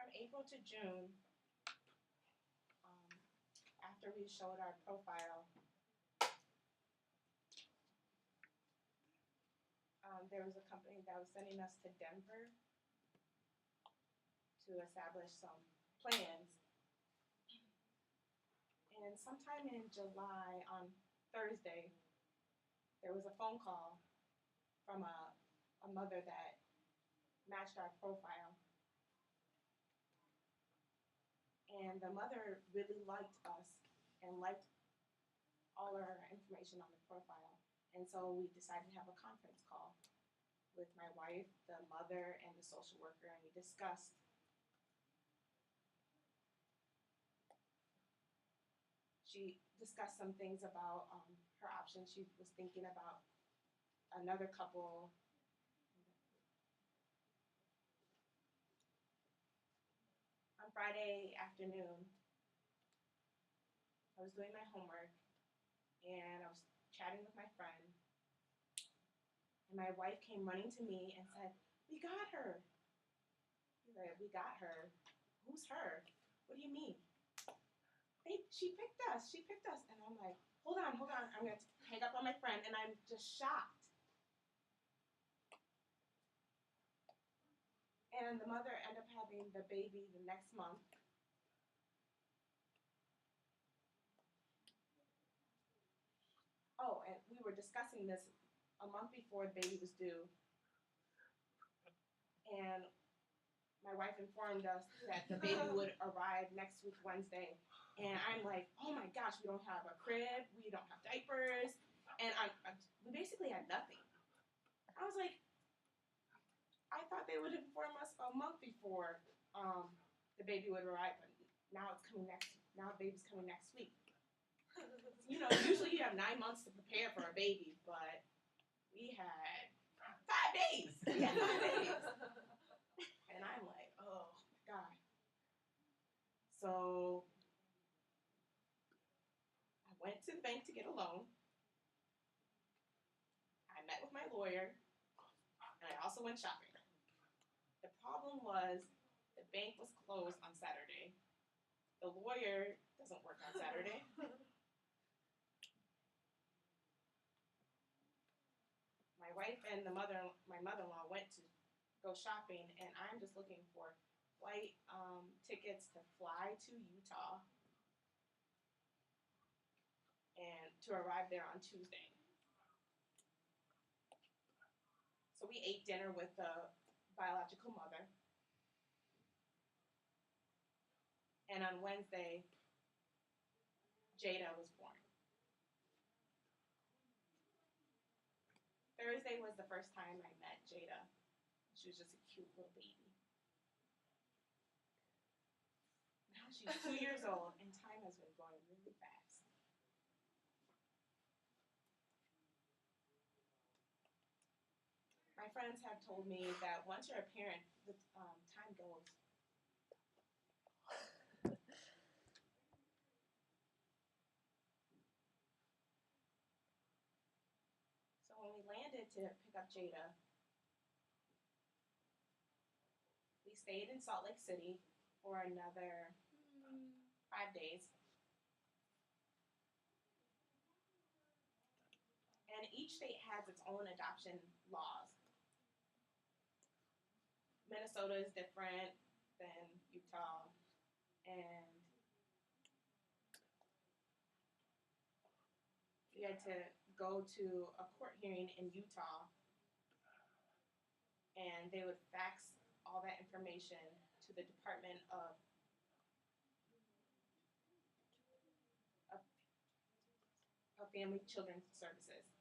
from April to June, after we showed our profile, there was a company that was sending us to Denver to establish some plans. And sometime in July, on Thursday, there was a phone call from a mother that matched our profile. And the mother really liked us and liked all our information on the profile. And so we decided to have a conference call with my wife, the mother, and the social worker, and we discussed she discussed some things about her options. She was thinking about another couple. On Friday afternoon, I was doing my homework, and I was chatting with my friend, and my wife came running to me and said, "We got her." He's like, "We got her? Who's her? What do you mean?" She picked us. She picked us. And I'm like, hold on. I'm going to hang up on my friend, and I'm just shocked. And the mother ended up having the baby the next month. Oh, and we were discussing this a month before the baby was due. And my wife informed us that the baby would arrive next week, Wednesday. And I'm like, oh my gosh, we don't have a crib, we don't have diapers, and we basically had nothing. I was like, I thought they would inform us a month before the baby would arrive, but now the baby's coming next week. You know, usually you have 9 months to prepare for a baby, but we had 5 days. We had 5 days. And I'm like, oh my God. So I went to the bank to get a loan. I met with my lawyer, and I also went shopping. The problem was the bank was closed on Saturday. The lawyer doesn't work on Saturday. My wife and my mother-in-law went to go shopping, and I'm just looking for flight tickets to fly to Utah and to arrive there on Tuesday. So we ate dinner with the biological mother. And on Wednesday, Jada was born. Thursday was the first time I met Jada. She was just a cute little baby. Now she's 2 years old, and time has been going really fast. My friends have told me that once you're a parent, the time goes. So when we landed to pick up Jada, we stayed in Salt Lake City for another 5 days. And each state has its own adoption laws. Minnesota is different than Utah, and we had to go to a court hearing in Utah, and they would fax all that information to the Department of Family Children's Services.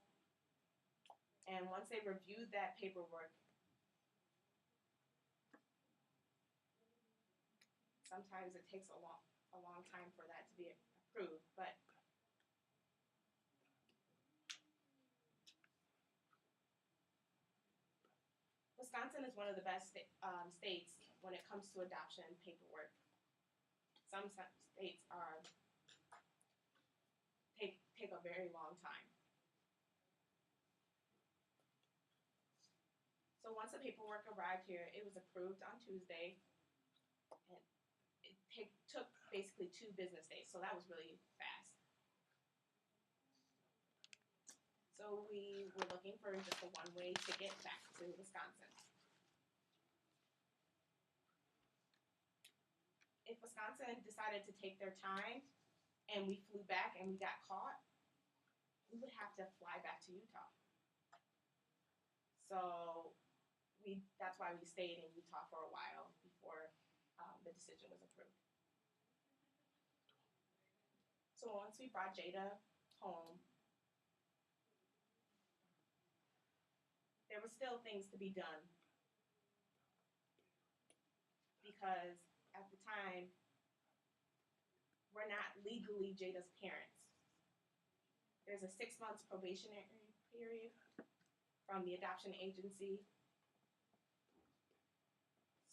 And once they reviewed that paperwork, sometimes it takes a long time for that to be approved, but Wisconsin is one of the best states when it comes to adoption paperwork. Some states take a very long time. So once the paperwork arrived here, it was approved on Tuesday. and it took basically 2 business days, so that was really fast. So we were looking for just a one-way ticket back to Wisconsin. If Wisconsin decided to take their time and we flew back and we got caught, we would have to fly back to Utah. So that's why we stayed in Utah for a while before the decision was approved. So once we brought Jada home, there were still things to be done because at the time, we're not legally Jada's parents. There's a 6 months probationary period from the adoption agency.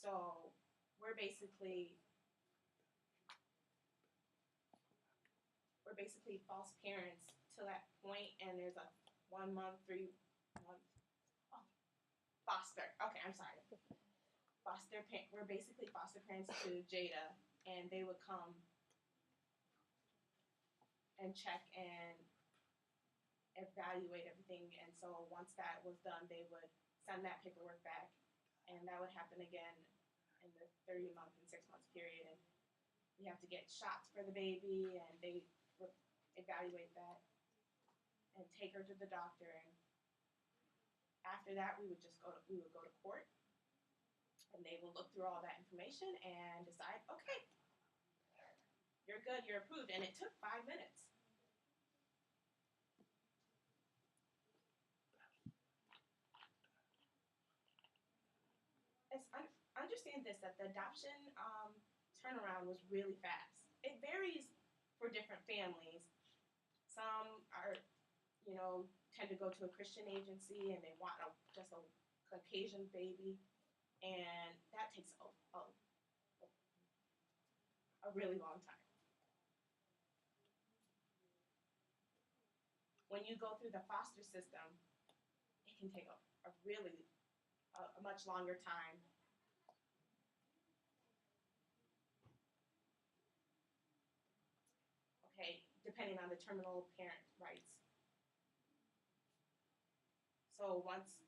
So we're basically false parents to that point, and there's a 1 month, 3 month foster. Okay, I'm sorry. We're basically foster parents to Jada, and they would come and check and evaluate everything. And so once that was done, they would send that paperwork back, and that would happen again in the 30-month and 6 months period. And we have to get shots for the baby, and they would evaluate that and take her to the doctor. And after that, we would go to court, and they will look through all that information and decide, okay, you're good, you're approved. And it took 5 minutes. Understand this, that the adoption turnaround was really fast. It varies for different families. Some are, tend to go to a Christian agency and they want just a Caucasian baby, and that takes a really long time. When you go through the foster system, it can take a much longer time. Okay, depending on the terminal parent rights. So once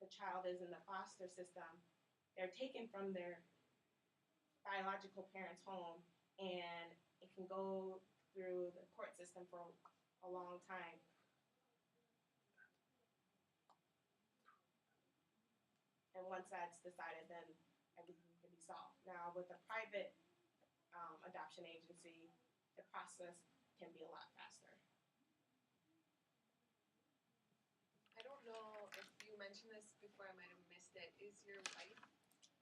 the child is in the foster system, they're taken from their biological parent's home, and it can go through the court system for a long time. And once that's decided, then everything can be solved. Now, with a private adoption agency, the process can be a lot faster. I don't know if you mentioned this before, I might have missed it.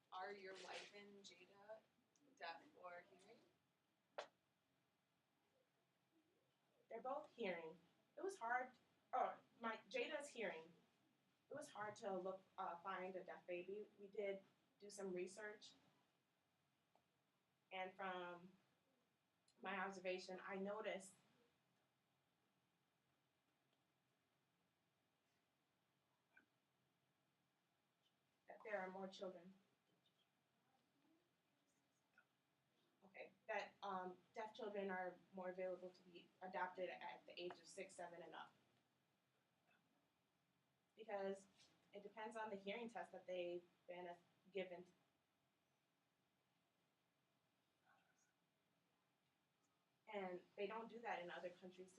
Are your wife and Jada deaf or hearing? They're both hearing. It was hard. Jada's hearing. It was hard to find a deaf baby. We did do some research, and from my observation, I noticed that there are more children. Okay, that deaf children are more available to be adopted at the age of 6, 7, and up. Because it depends on the hearing test that they've been given. And they don't do that in other countries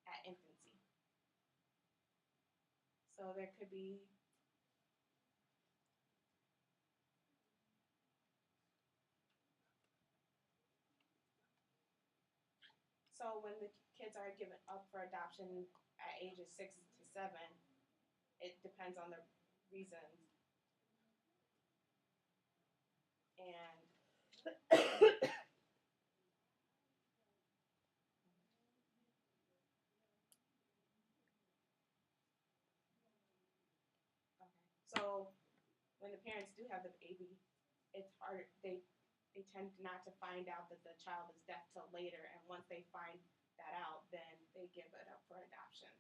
at infancy. So there could be so when the kids are given up for adoption at ages 6 to 7, it depends on the reasons. And okay. So when the parents do have the baby, it's hard. They tend not to find out that the child is deaf till later, and once they find that out, then they give it up for adoption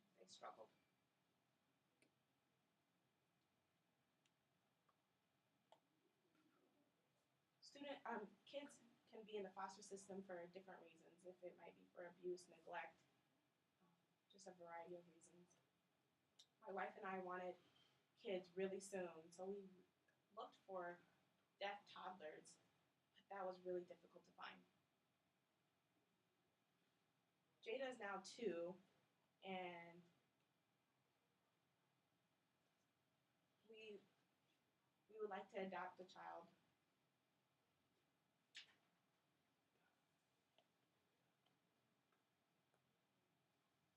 if they struggle. kids can be in the foster system for different reasons. If it might be for abuse, neglect, just a variety of reasons. My wife and I wanted kids really soon, so we looked for deaf toddlers, but that was really difficult to find. Jada is now 2, and we would like to adopt a child.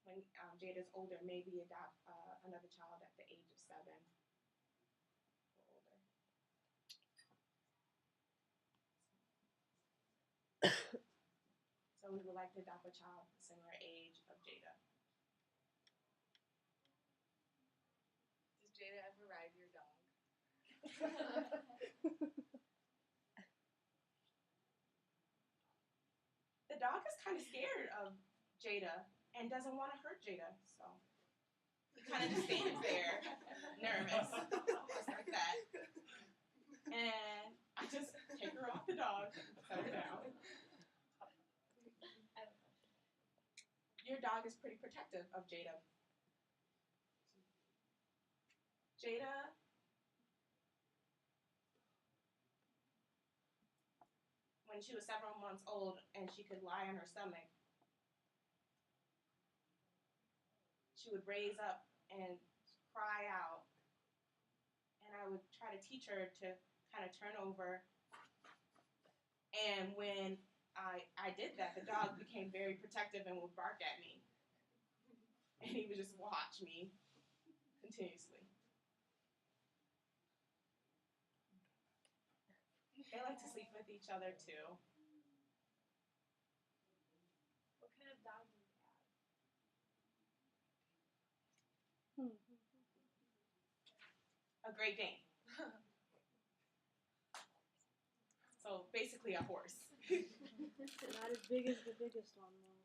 When Jada's older, maybe adopt another child at the age of 7 or older. So we would like to adopt a child the similar age of Jada. Does Jada ever ride your dog? The dog is kind of scared of Jada and doesn't want to hurt Jada, so he kind of just stands there, nervous, just like that. And I just take her off the dog, set her down. Your dog is pretty protective of Jada. Jada when she was several months old and she could lie on her stomach, she would raise up and cry out. And I would try to teach her to kind of turn over. And when I did that, the dog became very protective and would bark at me. And he would just watch me continuously. They like to sleep with each other too. What kind of dog do you have? A Great Dane. So basically a horse. Not as big as the biggest one, though.